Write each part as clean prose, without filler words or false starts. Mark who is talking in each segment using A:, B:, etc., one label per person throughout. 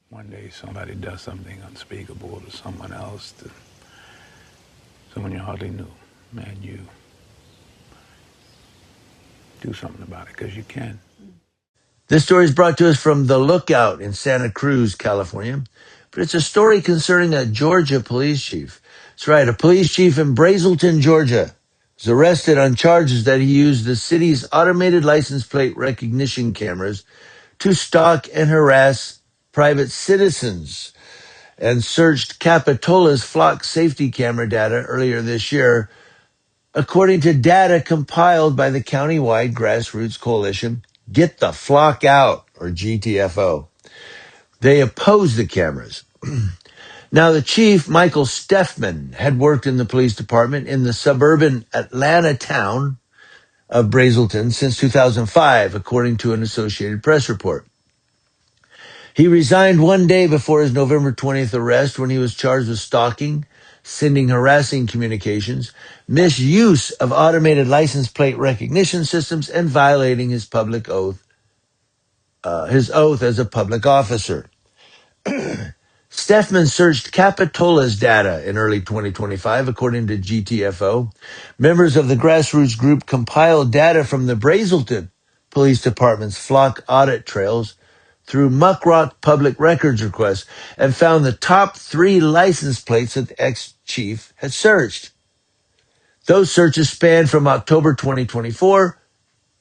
A: one day somebody does something unspeakable to someone else, to someone you hardly knew, and you do something about it because you can.
B: This story is brought to us from The Lookout in Santa Cruz, California. But it's a story concerning a Georgia police chief. That's right, a police chief in Brazelton, Georgia was arrested on charges that he used the city's automated license plate recognition cameras to stalk and harass private citizens and searched Capitola's flock safety camera data earlier this year, according to data compiled by the countywide grassroots coalition Get the Flock Out, or GTFO. They opposed the cameras. Now, the chief, Michael Steffman, had worked in the police department in the suburban Atlanta town of Brazelton since 2005, according to an Associated Press report. He resigned one day before his November 20th arrest when he was charged with stalking, sending harassing communications, misuse of automated license plate recognition systems, and violating his oath as a public officer. Steffman searched Capitola's data in early 2025, according to GTFO. Members of the grassroots group compiled data from the Brazelton Police Department's flock audit trails through Muckrock public records requests and found the top 3 license plates that the ex-chief had searched. Those searches spanned from October 2024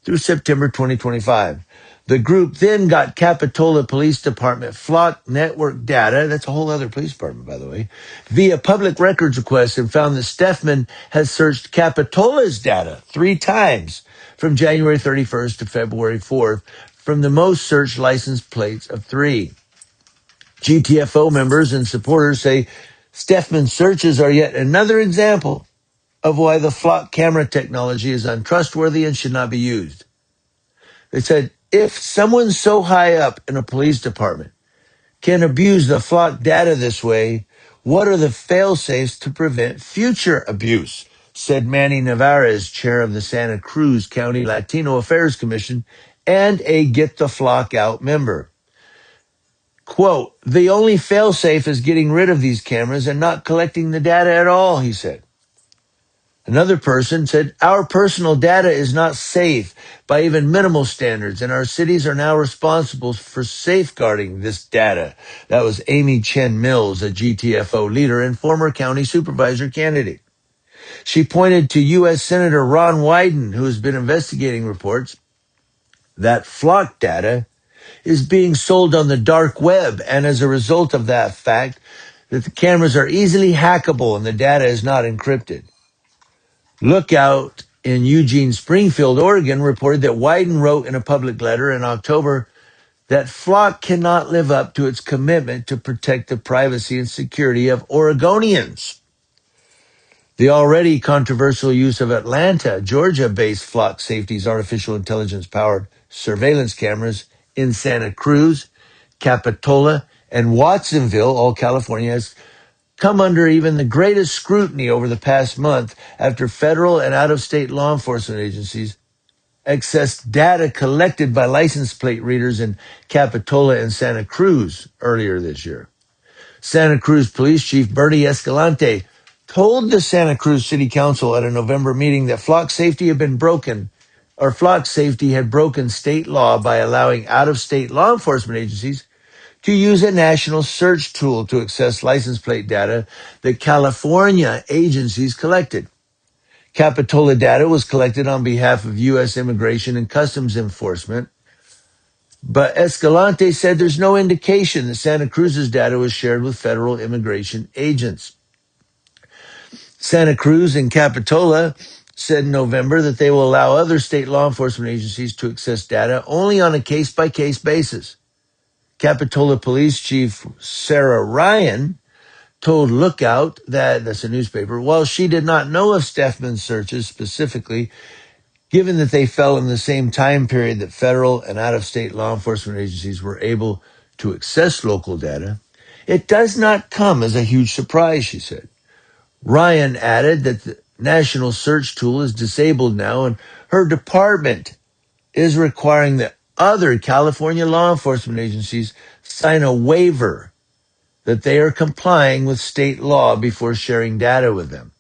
B: through September 2025. The group then got Capitola Police Department flock network data, that's a whole other police department, by the way, via public records requests and found that Steffman has searched Capitola's data 3 times from January 31st to February 4th from the most searched license plates of 3. GTFO members and supporters say Steffman's searches are yet another example of why the flock camera technology is untrustworthy and should not be used. They said, if someone so high up in a police department can abuse the flock data this way, what are the fail-safes to prevent future abuse? Said Manny Navarez, chair of the Santa Cruz County Latino Affairs Commission and a Get the Flock Out member. Quote, the only fail-safe is getting rid of these cameras and not collecting the data at all, he said. Another person said, our personal data is not safe by even minimal standards, and our cities are now responsible for safeguarding this data. That was Amy Chen Mills, a GTFO leader and former county supervisor candidate. She pointed to U.S. Senator Ron Wyden, who has been investigating reports that flock data is being sold on the dark web, and as a result of that fact, that the cameras are easily hackable and the data is not encrypted. Lookout in Eugene, Springfield, Oregon, reported that Wyden wrote in a public letter in October that Flock cannot live up to its commitment to protect the privacy and security of Oregonians. The already controversial use of Atlanta, Georgia-based Flock Safety's artificial intelligence-powered surveillance cameras in Santa Cruz, Capitola, and Watsonville, all California, has come under even the greatest scrutiny over the past month after federal and out-of-state law enforcement agencies accessed data collected by license plate readers in Capitola and Santa Cruz earlier this year. Santa Cruz Police Chief Bernie Escalante told the Santa Cruz City Council at a November meeting that Flock Safety had broken state law by allowing out-of-state law enforcement agencies to use a national search tool to access license plate data that California agencies collected. Capitola data was collected on behalf of U.S. Immigration and Customs Enforcement, but Escalante said there's no indication that Santa Cruz's data was shared with federal immigration agents. Santa Cruz and Capitola said in November that they will allow other state law enforcement agencies to access data only on a case-by-case basis. Capitola Police Chief Sarah Ryan told Lookout, that's a newspaper, while she did not know of Steffman's searches specifically, given that they fell in the same time period that federal and out-of-state law enforcement agencies were able to access local data, it does not come as a huge surprise, she said. Ryan added that the national search tool is disabled now and her department is requiring that other California law enforcement agencies sign a waiver that they are complying with state law before sharing data with them.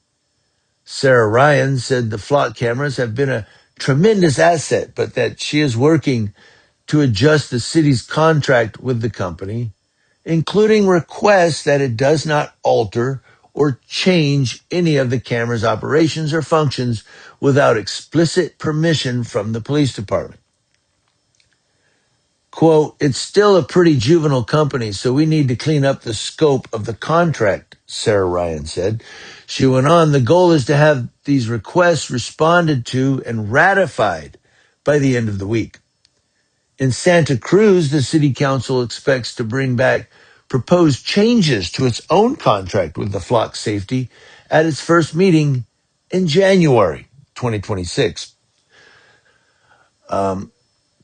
B: Sarah Ryan said the flock cameras have been a tremendous asset, but that she is working to adjust the city's contract with the company, including requests that it does not alter or change any of the camera's operations or functions without explicit permission from the police department. Quote, it's still a pretty juvenile company, so we need to clean up the scope of the contract, Sarah Ryan said. She went on, the goal is to have these requests responded to and ratified by the end of the week. In Santa Cruz, the city council expects to bring back proposed changes to its own contract with the flock safety at its first meeting in January 2026.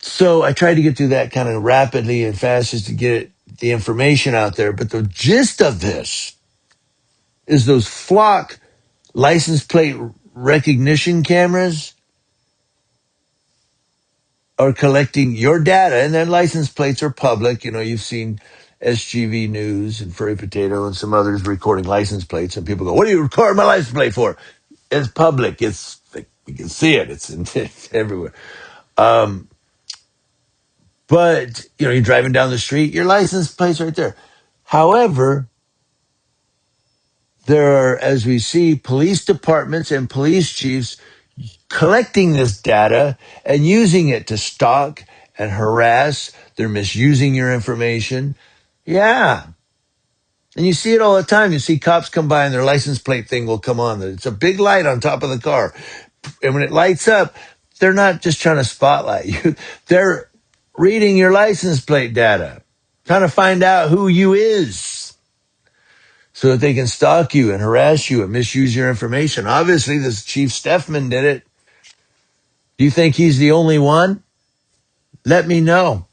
B: So I tried to get through that kind of rapidly and fast just to get the information out there. But the gist of this is those flock license plate recognition cameras are collecting your data, and then license plates are public. You know, you've seen SGV News and Furry Potato and some others recording license plates, and people go, what do you record my license plate for? It's public. It's, you can see it. It's everywhere. But, you know, you're driving down the street, your license plate's right there. However, there are, as we see, police departments and police chiefs collecting this data and using it to stalk and harass. They're misusing your information. Yeah. And you see it all the time. You see cops come by and their license plate thing will come on. It's a big light on top of the car. And when it lights up, they're not just trying to spotlight you. They're reading your license plate data, trying to find out who you is so that they can stalk you and harass you and misuse your information. Obviously, this Chief Steffman did it. Do you think he's the only one? Let me know.